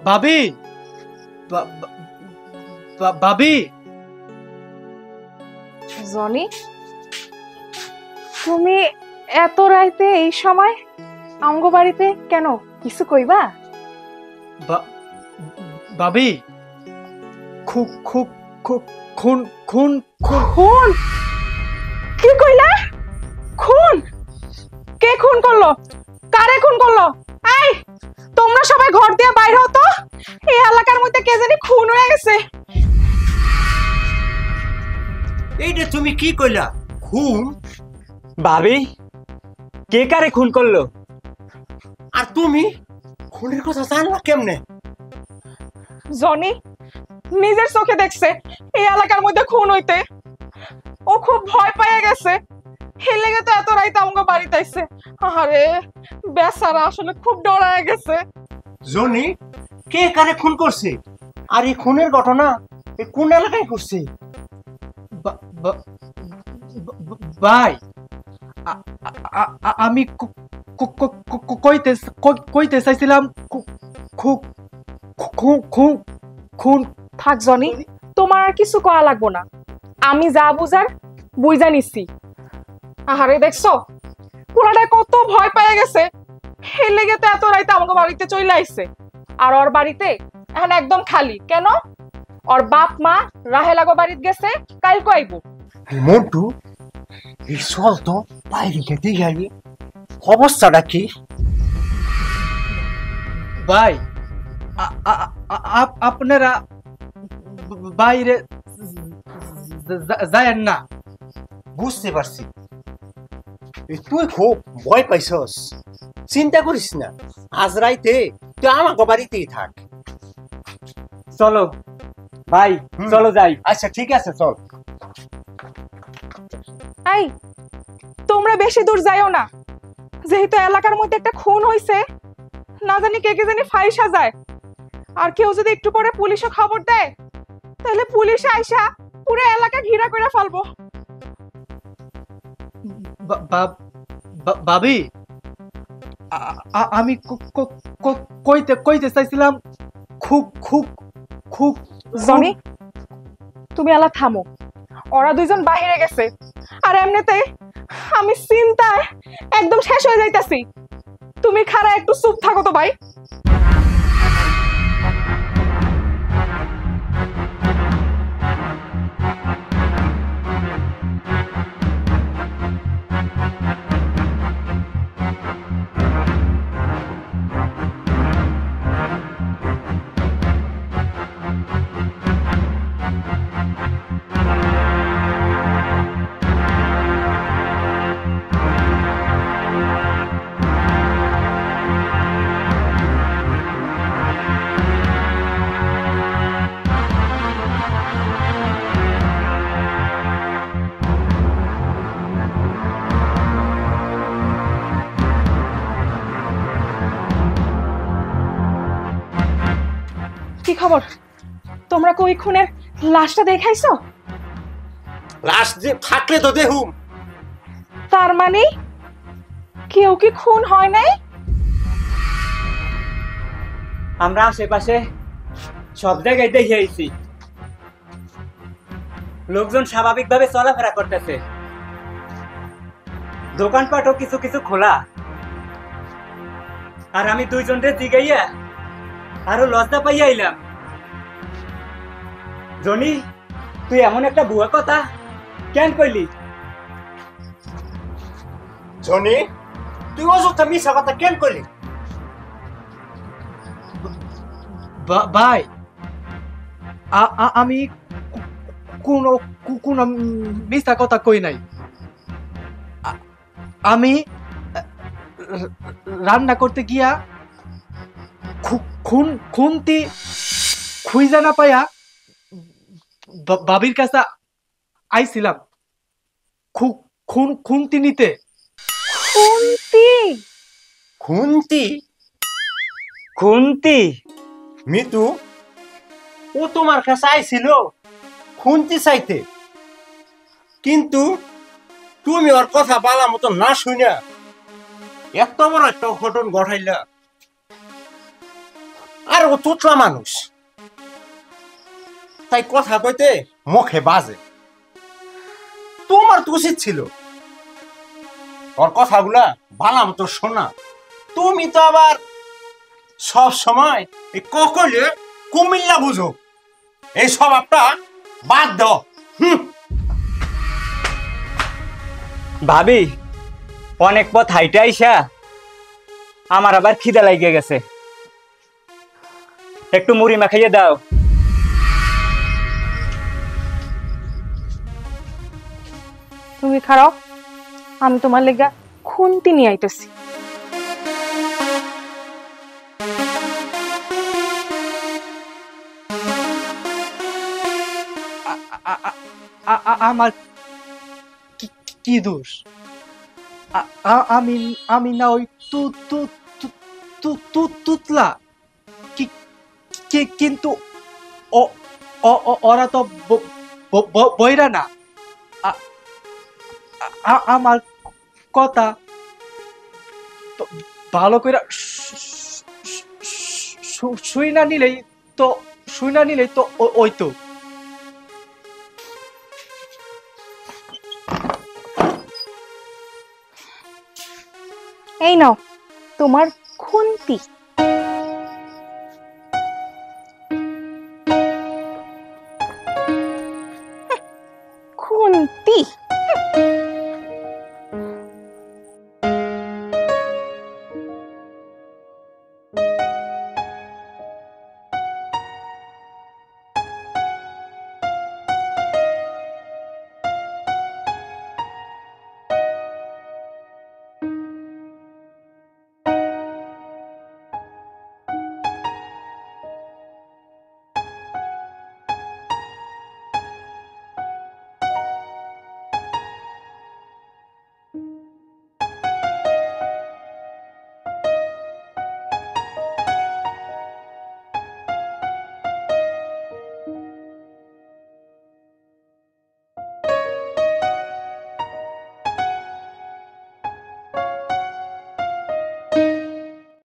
ভাবি, ভাবি। জনি, তুমি এত রাইতে এই সময় আমগো বাড়িতে কেন? কিছু কইবা? ভাবি, খুন খুন খুন খুন? কি কইলা? খুন? কে খুন করলো? কারে খুন করলো? এই, তোমরা সবাই ঘর দিয়ে বাইরে হও তো। এই এলাকার মধ্যে কে জানি খুন হয়ে গেছে। এইটা তুমি কি কইলা? খুন? ভাবি, কে কারে খুন করলো? আর তুমি খুনের কথা জানলা কেমনে? জনি নিজের চোখে দেখছে এই এলাকার মধ্যে খুন হইতে। ও খুব ভয় পেয়ে গেছে, এই লেগে তো এত রাইতে আমগো বাড়িতে আইছে। আরে বেচারা আসলে খুব ডরায় গেছে। জনি, কে কারে খুন করছে? আর এই খুনের ঘটনা এই কোন এলাকায় করছে? ভাই, আমি কইতে চাইছিলাম খুন। থাক জনি, তোমার আর কিছু করা লাগবো না, আমি যা বুঝার বুঝা নিচ্ছি। আহারে দেখছো পোলাটা কত ভয় পেয়ে গেছে, এই লেগে তো এত রাইতে আমাকে বাড়িতে চলে আইছে। আর ওর বাড়িতে এখন একদম খালি। কেন? ওর বাপ মা রাহেলাগো বাড়িতে গেছে, কালকে আইবো। মন্টু, এই চল তো বাইরে গিয়ে দেখি অবস্থাটা কি। ভাই, আপনারা বাইরে যায়েন না। বুঝতে পারছি তুই খুব ভয় পাইছস, চিন্তা করিস না, আজ রাইতে তুই আমাকে বাড়িতেই থাক। চলো ভাই, চলো যাই। আচ্ছা ঠিক আছে, চল। এই, তোমরা বেশি দূর যাইও না, যেহেতু এলাকার মধ্যে একটা খুন হইছে, না জানি কে কে জানি ফাইসা যায়। আর কেউ যদি একটু পরে পুলিশে খবর দেয়, তাহলে পুলিশ আইসা পুরো এলাকা ঘিরা করে ফেলবো। ভাবি, আমি কইতে চাইছিলাম খুব খুব খুব। জনি, তুমি এলা থামো, ওরা দুইজন বাহিরে গেছে। আর এমনিতে আমি চিন্তায় একদম শেষ হয়ে যাইতাছি। তুমি খারা একটু চুপ থাকো তো ভাই। কি খবর? তোমরা কই খুনের লাশটা দেখাইছো? লাশ যে থাকলে তো দেখুম। তার মানে কেউ কি খুন হয় নাই? আমরা আশেপাশে সব জায়গায় দেখে আইছি, লোকজন স্বাভাবিকভাবে চলাফেরা করতেছে, দোকানপাটও কিছু কিছু খোলা। আর আমি দুইজনরে জিগাইয়া আরো লজ্জা পাইয়া আইলাম। জনি, তুই এমন একটা ভুয়া কথা কেন কইলি? জনি, তুই অযথা মিশা কথা কেন কইলি? ভাই, আমি কোন মিথ্যা কথা কই নাই। আমি রান্না করতে গিয়া খুন্তি খুঁজা না পাইয়া ভাবির কাছে আইছিলাম খুন্তি নিতে। খুন্তি? খুন্তি? খুন্তি? মিতু, ও তোমার কাছে আইছিল খুন্তি চাইতে, কিন্তু তুমি ওর কথা বালা মতো না শুনা এত বড় একটা ঘটন ঘটাইলা। আর ও তুতলা মানুষ, তাই কথা কইতে মুখে বাজে। তোমার তো উচিত ছিল ওর কথাগুলা ভালো মতো শোনা। তুমি তো আবার সব সময় এই ককলে কুমিল্লা বুঝো, এই স্বভাবটা বাদ দাও। ভাবি অনেক পথ হাইটে আইসা আমার আবার খিদা লাগিয়ে গেছে, একটু মুড়ি মাখাইয়ে দাও। তুমি খারাপ, আমি তোমার লেগা খুন্তি নিয়ে আইতেছি। আমার কি দোষ? আমি আমি না ওই তু তু তু তু তুতলা, কিন্তু ওরা তো বইরা না। আমার কথা ভালো করে শুই না নিলেই তো ওই তো। এই নাও তোমার খুন্তি।